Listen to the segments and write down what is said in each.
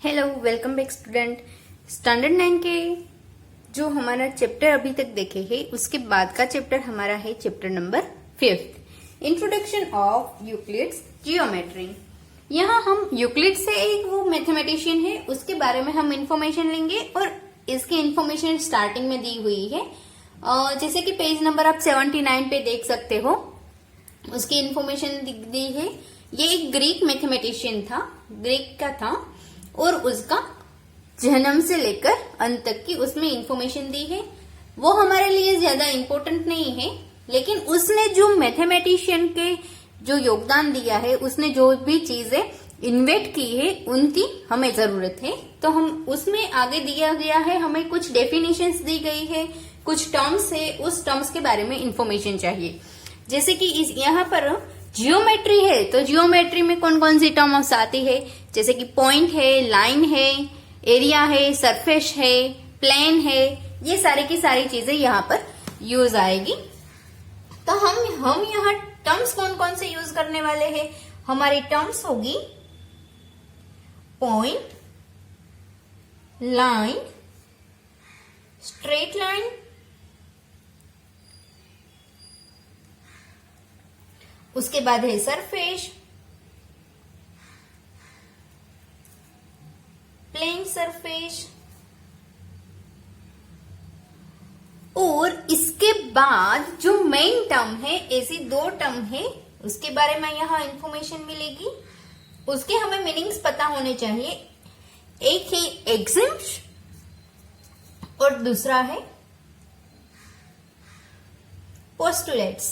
Hello, welcome back student. Standard 9 के जो हमारा चैप्टर अभी तक देखे हैं उसके बाद का चैप्टर हमारा है chapter number 5, introduction of Euclid's geometry. यहाँ हम यूक्लिड से एक वो मैथमेटिशियन है उसके बारे में हम इंफॉर्मेशन लेंगे और इसकी इंफॉर्मेशन स्टार्टिंग में दी हुई है। जैसे कि पेज नंबर आप 79 पे देख सकते हो, उसकी इंफॉर्मेशन दी है। ये एक ग्रीक मैथमेटिशियन था, ग्रीक का था और उसका जन्म से लेकर अंत तक की उसमें इंफॉर्मेशन दी है। वो हमारे लिए ज्यादा इम्पोर्टेंट नहीं है, लेकिन उसने जो मैथमेटिशियन के जो योगदान दिया है, उसने जो भी चीजें इन्वेंट की है उनकी हमें जरूरत है। तो हम उसमें आगे दिया गया है, हमें कुछ डेफिनेशंस दी गई है, कुछ टर्म्स है, उस टर्म्स के बारे में इंफॉर्मेशन चाहिए। जैसे कि इस यहाँ पर जियोमेट्री है, तो जियोमेट्री में कौन कौन सी टर्म्स आती है, जैसे कि पॉइंट है, लाइन है, एरिया है, सरफेस है, प्लेन है, ये सारी की सारी चीजें यहाँ पर यूज आएगी। तो हम यहाँ टर्म्स कौन कौन से यूज करने वाले हैं, हमारी टर्म्स होगी पॉइंट, लाइन, स्ट्रेट लाइन, उसके बाद है सरफेस, प्लेन सरफेस, और इसके बाद जो मेन टर्म है, ऐसी दो टर्म है, उसके बारे में यहाँ इंफॉर्मेशन मिलेगी। उसके हमें मीनिंग्स पता होने चाहिए। एक है एक्सिम्स और दूसरा है पोस्टुलेट्स।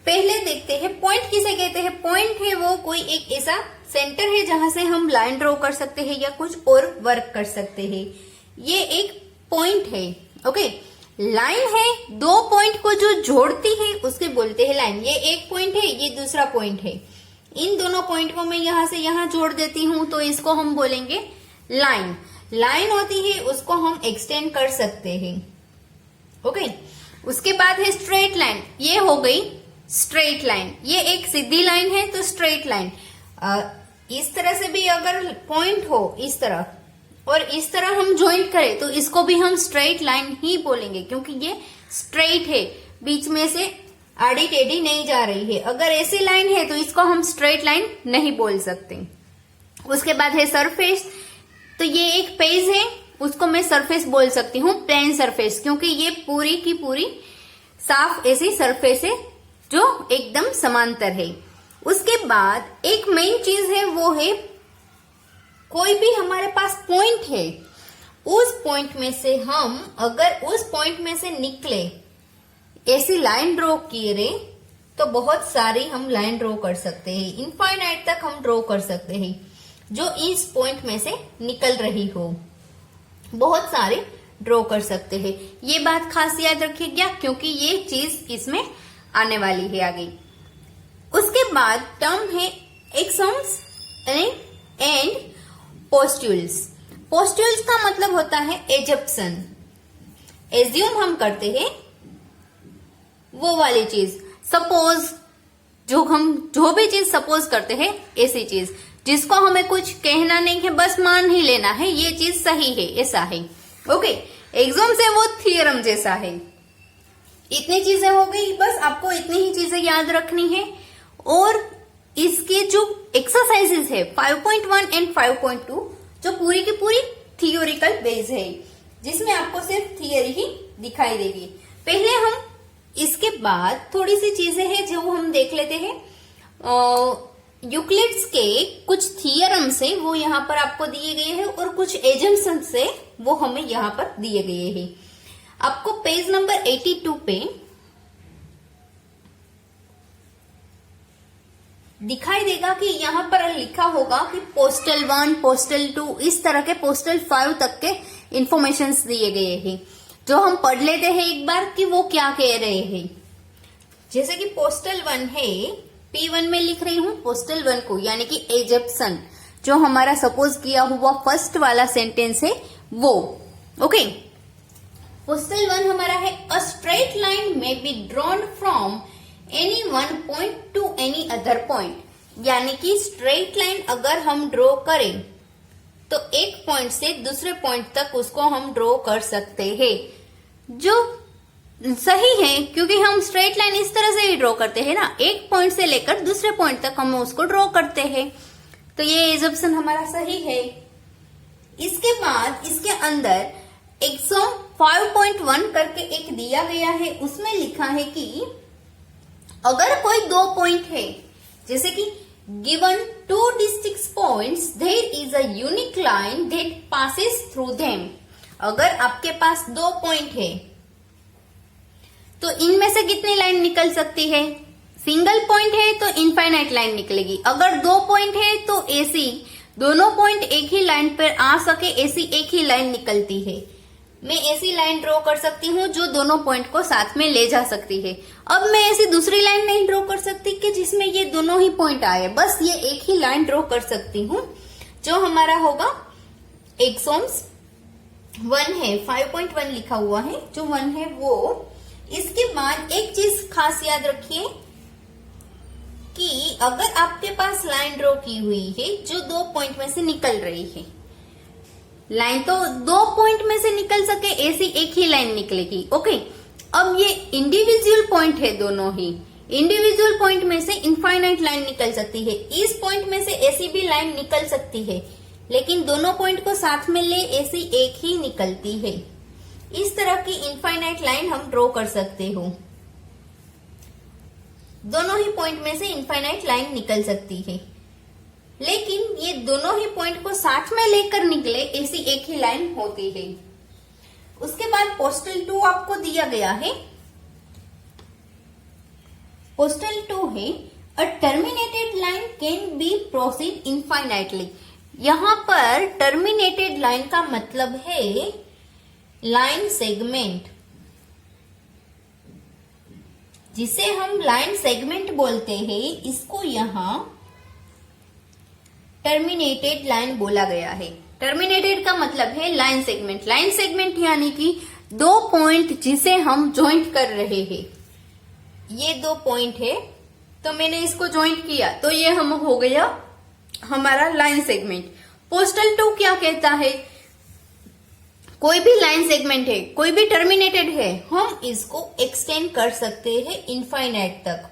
पहले देखते हैं पॉइंट किसे कहते हैं। पॉइंट है वो कोई एक ऐसा सेंटर है जहां से हम लाइन ड्रॉ कर सकते हैं या कुछ और वर्क कर सकते हैं, ये एक पॉइंट है। ओके, लाइन है दो पॉइंट को जो जोड़ती है उसके बोलते हैं लाइन। ये एक पॉइंट है, ये दूसरा पॉइंट है, इन दोनों पॉइंट को मैं यहां से यहां जोड़ देती हूं तो इसको हम बोलेंगे लाइन। लाइन होती है उसको हम एक्सटेंड कर सकते हैं। ओके, उसके बाद है स्ट्रेट लाइन। ये हो गई स्ट्रेट लाइन, ये एक सीधी लाइन है तो स्ट्रेट लाइन। इस तरह से भी अगर पॉइंट हो इस तरह और इस तरह हम ज्वाइंट करें तो इसको भी हम स्ट्रेट लाइन ही बोलेंगे, क्योंकि ये स्ट्रेट है, बीच में से आड़ी टेढ़ी नहीं जा रही है। अगर ऐसी लाइन है तो इसको हम स्ट्रेट लाइन नहीं बोल सकते। उसके बाद है सरफेस, तो ये एक पेज है, उसको मैं सरफेस बोल सकती हूँ, प्लेन सरफेस, क्योंकि ये पूरी की पूरी साफ ऐसी सरफेस है जो एकदम समांतर है। उसके बाद एक मेन चीज है, वो है कोई भी हमारे पास पॉइंट है, उस पॉइंट में से हम अगर उस पॉइंट में से निकले, ऐसी लाइन ड्रॉ किए तो बहुत सारी हम लाइन ड्रॉ कर सकते हैं, इनफाइनाइट तक हम ड्रॉ कर सकते हैं, जो इस पॉइंट में से निकल रही हो, बहुत सारे ड्रॉ कर सकते हैं। ये बात खास याद रखिएगा, क्योंकि ये चीज इसमें आने वाली है आगे। उसके बाद टर्म है एक्सम्स एंड पोस्ट्यूल्स। पोस्ट्यूल्स का मतलब होता है एजप्शन। एज्यूम हम करते हैं वो वाली चीज, सपोज, जो भी चीज सपोज करते हैं, ऐसी चीज जिसको हमें कुछ कहना नहीं है, बस मान ही लेना है ये चीज सही है, ऐसा है। ओके, एग्जाम से वो थियरम जैसा है। इतनी चीजें हो गई, बस आपको इतनी ही चीजें याद रखनी है। और इसके जो एक्सरसाइजेस है 5.1 एंड 5.2, जो पूरी की पूरी थियोरिकल बेस है, जिसमें आपको सिर्फ थियरी ही दिखाई देगी। पहले हम इसके बाद थोड़ी सी चीजें हैं जो हम देख लेते हैं। यूक्लिड्स के कुछ थियरम्स है वो यहाँ पर आपको दिए गए हैं, और कुछ एजम्पशंस है वो हमें यहाँ पर दिए गए हैं। आपको पेज नंबर 82 पे दिखाई देगा कि यहाँ पर लिखा होगा कि पोस्टल 1, पोस्टल 2, इस तरह के पोस्टल 5 तक के इंफॉर्मेशंस दिए गए हैं, जो हम पढ़ लेते हैं एक बार कि वो क्या कह रहे हैं। जैसे कि पोस्टल 1 है, P1 में लिख रही हूं पोस्टल 1 को, यानी कि एजप्शन, जो हमारा सपोज किया हुआ फर्स्ट वाला सेंटेंस है वो। ओके, पोस्टल 1 हमारा है अ स्ट्रेट लाइन में be drawn from any one point two any other point, यानी कि स्ट्रेट लाइन अगर हम ड्रॉ करें तो एक पॉइंट से दूसरे पॉइंट तक उसको हम ड्रॉ कर सकते हैं, जो सही है क्योंकि हम स्ट्रेट लाइन इस तरह से ही ड्रॉ करते हैं ना, एक पॉइंट से लेकर दूसरे पॉइंट तक हम उसको ड्रॉ करते हैं। तो ये एजम्पशन हमारा सही है। इसके बाद इसके अंदर एक्सॉम 5.1 करके एक दिया गया है, उसमें लिखा है कि अगर कोई दो पॉइंट है, जैसे कि given two district points there is a unique line that passes through them. अगर आपके पास दो पॉइंट है तो इनमें से कितनी लाइन निकल सकती है? सिंगल पॉइंट है तो इनफाइनाइट लाइन निकलेगी। अगर दो पॉइंट है तो ऐसी दोनों पॉइंट एक ही लाइन पर आ सके, ऐसी एक ही लाइन निकलती है। मैं ऐसी लाइन ड्रॉ कर सकती हूँ जो दोनों पॉइंट को साथ में ले जा सकती है। अब मैं ऐसी दूसरी लाइन नहीं ड्रॉ कर सकती कि जिसमें ये दोनों ही पॉइंट आए, बस ये एक ही लाइन ड्रॉ कर सकती हूँ, जो हमारा होगा एक्सॉम्स 1 है, 5.1 लिखा हुआ है, जो 1 है वो। इसके बाद एक चीज खास याद रखिए कि अगर आपके पास लाइन ड्रॉ की हुई है जो दो पॉइंट में से निकल रही है, लाइन तो दो पॉइंट में से निकल सके ऐसी एक ही लाइन निकलेगी। ओके, अब ये इंडिविजुअल पॉइंट है, दोनों ही इंडिविजुअल पॉइंट में से इनफाइनाइट लाइन निकल सकती है। इस पॉइंट में से ऐसी भी लाइन निकल सकती है, लेकिन दोनों पॉइंट को साथ में ले ऐसी एक ही निकलती है। इस तरह की इनफाइनाइट लाइन हम ड्रॉ कर सकते हो। दोनों ही पॉइंट में से इनफाइनाइट लाइन निकल सकती है, लेकिन ये दोनों ही पॉइंट को साथ में लेकर निकले ऐसी एक ही लाइन होती है। उसके बाद पोस्टल 2 आपको दिया गया है। पोस्टल 2 है a terminated line can be proceed infinitely. यहां पर टर्मिनेटेड लाइन का मतलब है लाइन सेगमेंट, जिसे हम लाइन सेगमेंट बोलते हैं, इसको यहां टर्मिनेटेड लाइन बोला गया है। टर्मिनेटेड का मतलब है लाइन सेगमेंट। लाइन सेगमेंट यानी कि दो पॉइंट जिसे हम ज्वाइंट कर रहे हैं। ये दो पॉइंट है तो मैंने इसको ज्वाइंट किया तो ये हम हो गया हमारा लाइन सेगमेंट। पोस्टल 2 क्या कहता है? कोई भी लाइन सेगमेंट है, कोई भी टर्मिनेटेड है, हम इसको एक्सटेंड कर सकते हैं इनफाइनाइट तक।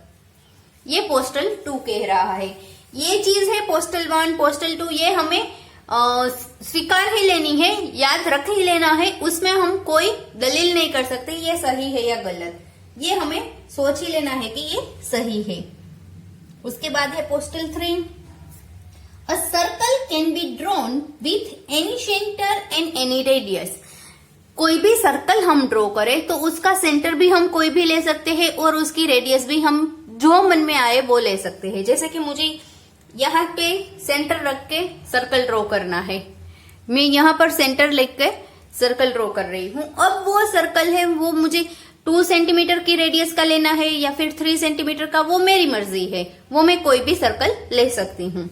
ये पोस्टल 2 कह रहा है। ये चीज है पोस्टल 1, पोस्टल 2, ये हमें स्वीकार ही लेनी है, याद रख ही लेना है। उसमें हम कोई दलील नहीं कर सकते ये सही है या गलत, ये हमें सोच ही लेना है कि ये सही है। उसके बाद है postal 3। A circle can be drawn with any center and any radius. कोई भी सर्कल हम ड्रॉ करें तो उसका सेंटर भी हम कोई भी ले सकते हैं और उसकी रेडियस भी हम जो मन में आए वो ले सकते हैं। जैसे कि मुझे यहाँ पे सेंटर रख के सर्कल ड्रॉ करना है, मैं यहाँ पर सेंटर लेके सर्कल ड्रॉ कर रही हूँ। अब वो सर्कल है वो मुझे 2 सेंटीमीटर की रेडियस का लेना है या फिर 3 सेंटीमीटर का, वो मेरी मर्जी है, वो मैं कोई भी सर्कल ले सकती हूँ।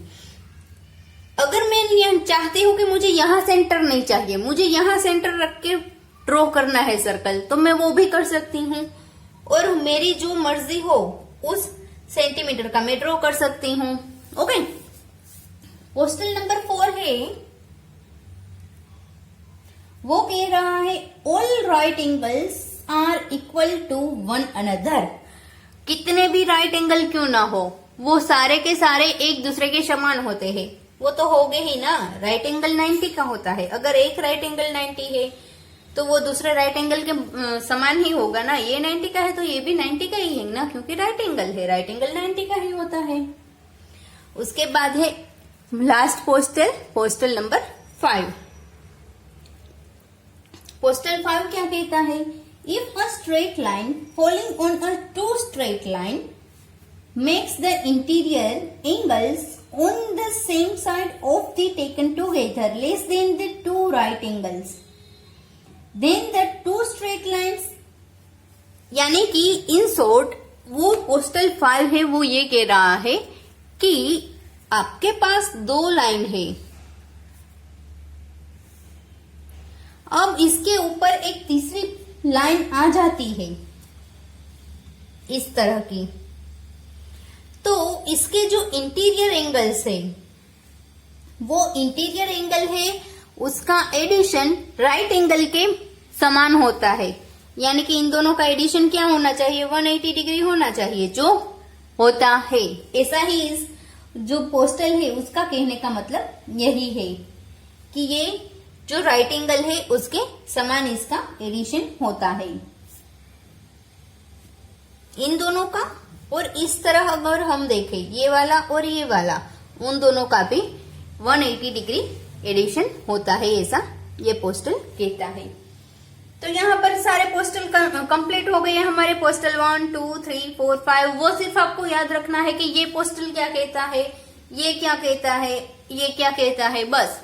अगर मैं चाहती हूँ कि मुझे यहाँ सेंटर नहीं चाहिए, मुझे यहाँ सेंटर रख के ड्रॉ करना है सर्कल, तो मैं वो भी कर सकती हूँ और मेरी जो मर्जी हो उस सेंटीमीटर का मैं ड्रॉ कर सकती हूँ। ओके, पोस्टल नंबर 4 है, वो कह रहा है all right angles are equal to one another. कितने भी राइट एंगल क्यों ना हो, वो सारे के सारे एक दूसरे के समान होते हैं। वो तो हो गए ही ना, राइट एंगल 90 का होता है। अगर एक राइट एंगल 90 है तो वो दूसरे राइट एंगल के समान ही होगा ना। ये 90 का है तो ये भी 90 का ही है ना, क्योंकि राइट एंगल है, राइट एंगल 90 का ही होता है। उसके बाद है last postal, postal number 5। Postal 5 क्या कहता है? If a straight line following on a two straight line makes the interior angles on the same side of the taken together less than the two right angles, then the two straight lines, यानी कि in short वो postal 5 है वो ये कह रहा है कि आपके पास दो लाइन है, अब इसके ऊपर एक तीसरी लाइन आ जाती है इस तरह की, तो इसके जो इंटीरियर एंगल्स है वो इंटीरियर एंगल है उसका एडिशन राइट एंगल के समान होता है, यानी कि इन दोनों का एडिशन क्या होना चाहिए, 180 डिग्री होना चाहिए, जो होता है। ऐसा ही इस जो पोस्टल है उसका कहने का मतलब यही है कि ये जो राइट एंगल है उसके समान इसका एडिशन होता है इन दोनों का। और इस तरह अगर हम देखें ये वाला और ये वाला, उन दोनों का भी 180 डिग्री एडिशन होता है, ऐसा ये पोस्टल कहता है। तो यहाँ पर सारे पोस्टल कंप्लीट हो गए हमारे, पोस्टल 1 2 3 4 5। वो सिर्फ आपको याद रखना है कि ये पोस्टल क्या कहता है, ये क्या कहता है, ये क्या कहता है। बस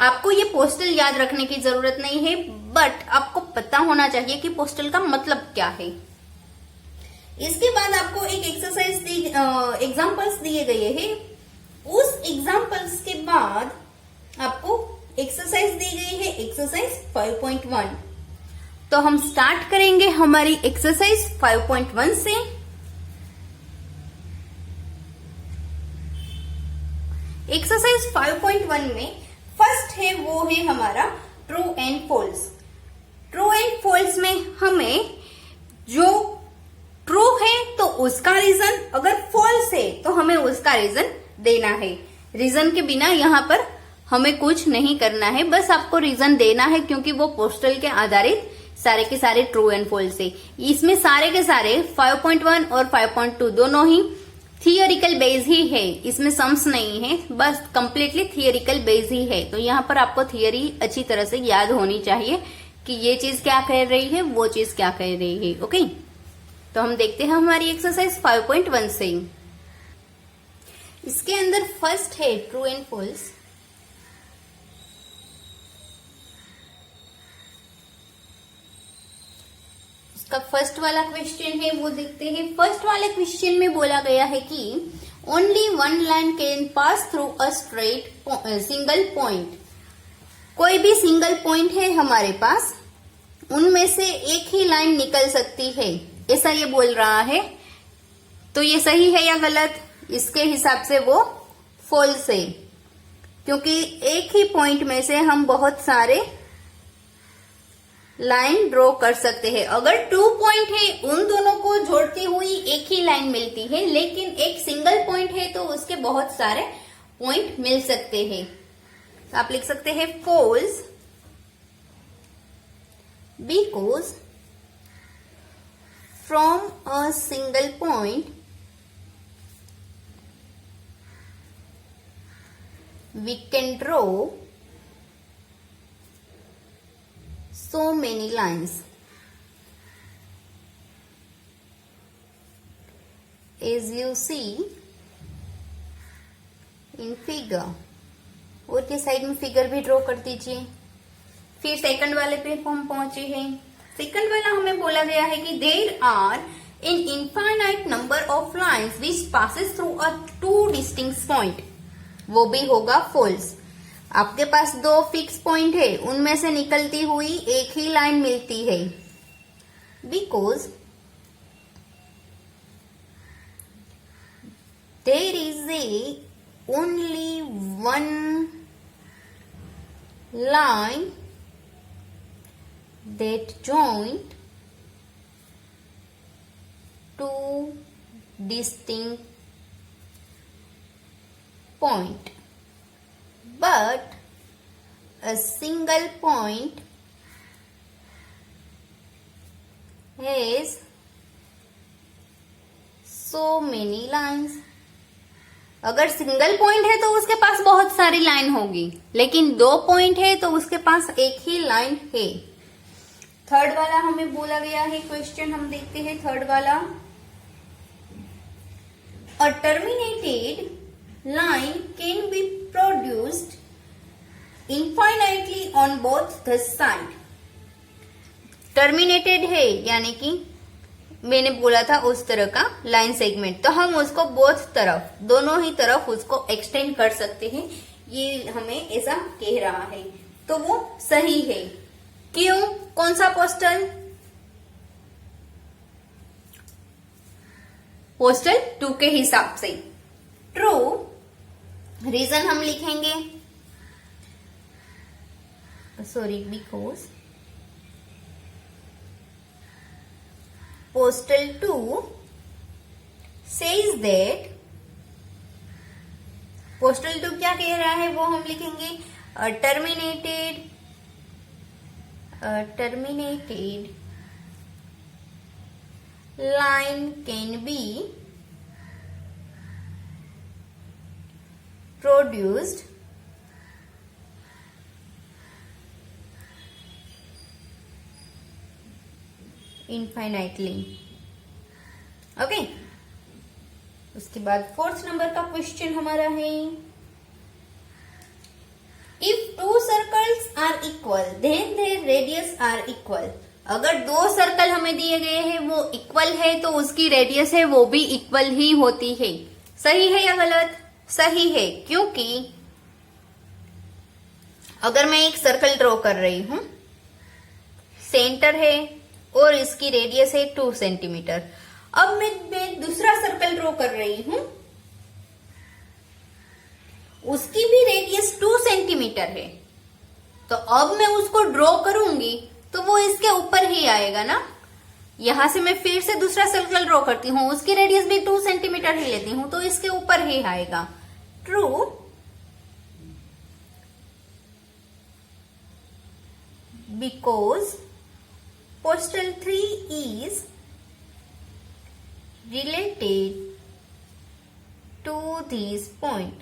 आपको ये पोस्टल याद रखने की जरूरत नहीं है, बट आपको पता होना चाहिए कि पोस्टल का मतलब क्या है। इसके बाद आपको एक एक्सरसाइज एग्जाम्पल्स दिए गए हैं। उस एग्जाम्पल्स के बाद आपको एक्सरसाइज दी गई है, एक्सरसाइज 5.1। तो हम स्टार्ट करेंगे हमारी एक्सरसाइज 5.1 से। एक्सरसाइज 5.1 में फर्स्ट है वो है हमारा true and false. True and false में हमें जो ट्रू है तो उसका रीजन, अगर फॉल्स है तो हमें उसका रीजन देना है। रीजन के बिना यहाँ पर हमें कुछ नहीं करना है, बस आपको रीजन देना है, क्योंकि वो पोस्टल के आधारित सारे के सारे ट्रू एंड फॉल्स है। इसमें सारे के सारे 5.1 और 5.2 दोनों ही थियोरिकल बेस ही है, इसमें सम्स नहीं है, बस कंप्लीटली थियोरिकल बेस ही है। तो यहाँ पर आपको थियोरी अच्छी तरह से याद होनी चाहिए कि ये चीज क्या कह रही है, वो चीज क्या कह रही है। ओके, तो हम देखते हैं हमारी एक्सरसाइज 5.1 से। इसके अंदर फर्स्ट है ट्रू एंड फॉल्स। उसका फर्स्ट वाला क्वेश्चन है वो देखते हैं। फर्स्ट वाले क्वेश्चन में बोला गया है कि only one line can pass through a straight single point. कोई भी सिंगल पॉइंट है हमारे पास, उनमें से एक ही लाइन निकल सकती है, ऐसा ये बोल रहा है। तो ये सही है या गलत? इसके हिसाब से वो फॉल्स है, क्योंकि एक ही पॉइंट में से हम बहुत सारे लाइन ड्रॉ कर सकते हैं। अगर 2 पॉइंट है, उन दोनों को जोड़ती हुई एक ही लाइन मिलती है, लेकिन एक सिंगल पॉइंट है तो उसके बहुत सारे पॉइंट मिल सकते हैं। तो आप लिख सकते हैं false because from a single point we can draw so many lines. As you see in figure, और के साइड में फिगर भी ड्रॉ कर दीजिए। फिर सेकंड वाले पे हम पहुंचे हैं। सेकंड वाला हमें बोला गया है कि there are an infinite number of lines which passes through a 2 distinct point. वो भी होगा फॉल्स। आपके पास 2 फिक्स पॉइंट है, उनमें से निकलती हुई एक ही लाइन मिलती है, because there is a only one line that joined 2 distinct point, but a single point has so many lines. अगर सिंगल पॉइंट है तो उसके पास बहुत सारी लाइन होगी, लेकिन 2 पॉइंट है तो उसके पास एक ही लाइन है। थर्ड वाला हमें बोला गया है क्वेश्चन, हम देखते हैं थर्ड वाला। A terminated line can be produced infinitely on both the side. Terminated है यानी कि मैंने बोला था उस तरह का लाइन सेगमेंट, तो हम उसको बोथ तरफ, दोनों ही तरफ उसको एक्सटेंड कर सकते हैं। ये हमें ऐसा कह रहा है, तो वो सही है। क्यों? कौन सा पोस्टल? पोस्टल 2 के हिसाब से ट्रू। रीजन हम लिखेंगे because postal 2 says that, postal 2 क्या कह रहा है वो हम लिखेंगे terminated line can be produced infinitely. Okay, उसके बाद 4th नंबर का क्वेश्चन हमारा है, if 2 circles are equal then their radius are equal. अगर 2 सर्कल हमें दिए गए हैं वो इक्वल है तो उसकी रेडियस है वो भी इक्वल ही होती है। सही है या गलत? सही है, क्योंकि अगर मैं एक सर्कल ड्रॉ कर रही हूं, सेंटर है और इसकी रेडियस है 2 सेंटीमीटर। अब मैं दूसरा सर्कल ड्रॉ कर रही हूं, उसकी भी रेडियस 2 सेंटीमीटर है, तो अब मैं उसको ड्रॉ करूंगी तो वो इसके ऊपर ही आएगा ना। यहां से मैं फिर से दूसरा सर्कल ड्रॉ करती हूं, उसकी रेडियस भी 2 सेंटीमीटर ही लेती हूं, तो इसके ऊपर ही आएगा। True, because postal 3 is related to this point.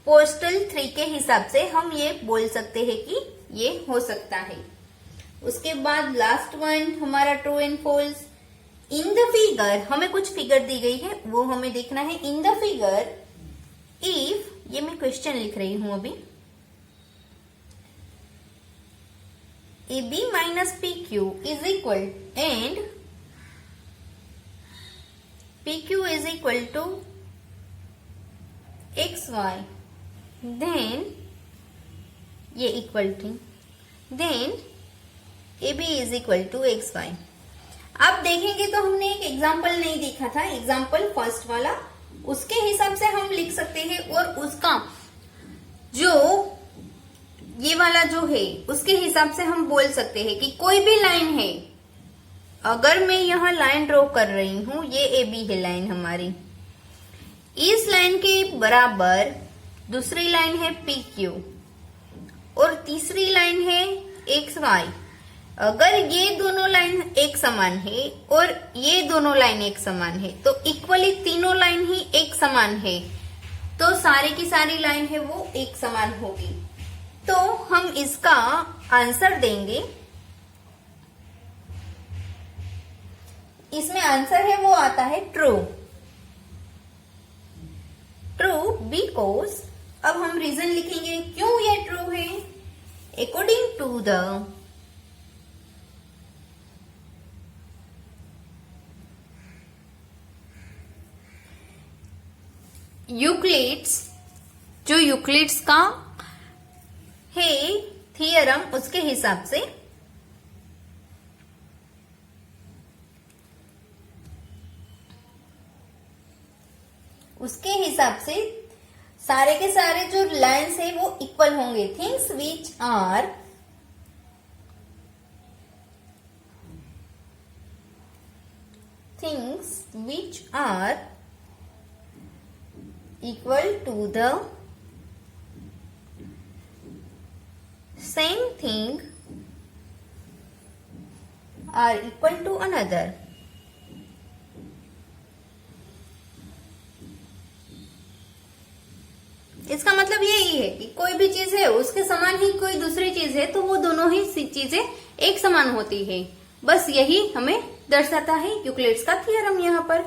Postal 3 के हिसाब से हम ये बोल सकते हैं कि ये हो सकता है। उसके बाद लास्ट वन हमारा true and false. In the figure, हमें कुछ फिगर दी गई है वो हमें देखना है। इन द फिगर इफ, ये मैं क्वेश्चन लिख रही हूं अभी, AB minus PQ is equal and PQ is equal to XY, then ये equal to, then AB is equal to XY। अब देखेंगे तो हमने एक एग्जाम्पल नहीं देखा था, एग्जाम्पल फर्स्ट वाला, उसके हिसाब से हम लिख सकते हैं। और उसका जो ये वाला जो है उसके हिसाब से हम बोल सकते हैं कि कोई भी लाइन है, अगर मैं यहाँ लाइन ड्रॉ कर रही हूं, ये AB है लाइन हमारी, इस लाइन के बराबर दूसरी लाइन है PQ और तीसरी लाइन है XY। अगर ये दोनों लाइन एक समान है और ये दोनों लाइन एक समान है, तो इक्वली तीनों लाइन ही एक समान है, तो सारी की सारी लाइन है वो एक समान होगी। तो हम इसका आंसर देंगे, इसमें आंसर है वो आता है ट्रू। ट्रू बिकॉज, अब हम रीजन लिखेंगे क्यों ये ट्रू है। अकॉर्डिंग टू द यूक्लिड्स, जो यूक्लिड्स का है थियरम, उसके हिसाब से सारे के सारे जो लाइन्स है वो इक्वल होंगे। Things which are equal to the same thing are equal to another। इसका मतलब यही है कि कोई भी चीज है उसके समान ही कोई दूसरी चीज है तो वो दोनों ही चीजें एक समान होती है। बस यही हमें दर्शाता है यूक्लिड्स का थियरम यहाँ पर।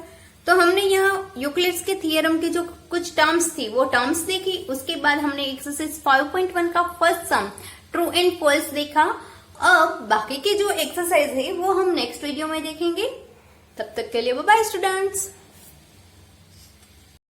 तो हमने यहाँ यूक्लिड्स के थियरम की जो कुछ टर्म्स थी वो टर्म्स देखी। उसके बाद हमने एक्सरसाइज 5.1 का first sum true and false देखा। अब बाकी के जो एक्सरसाइज है वो हम नेक्स्ट वीडियो में देखेंगे। तब तक के लिए बाय बाय स्टूडेंट्स।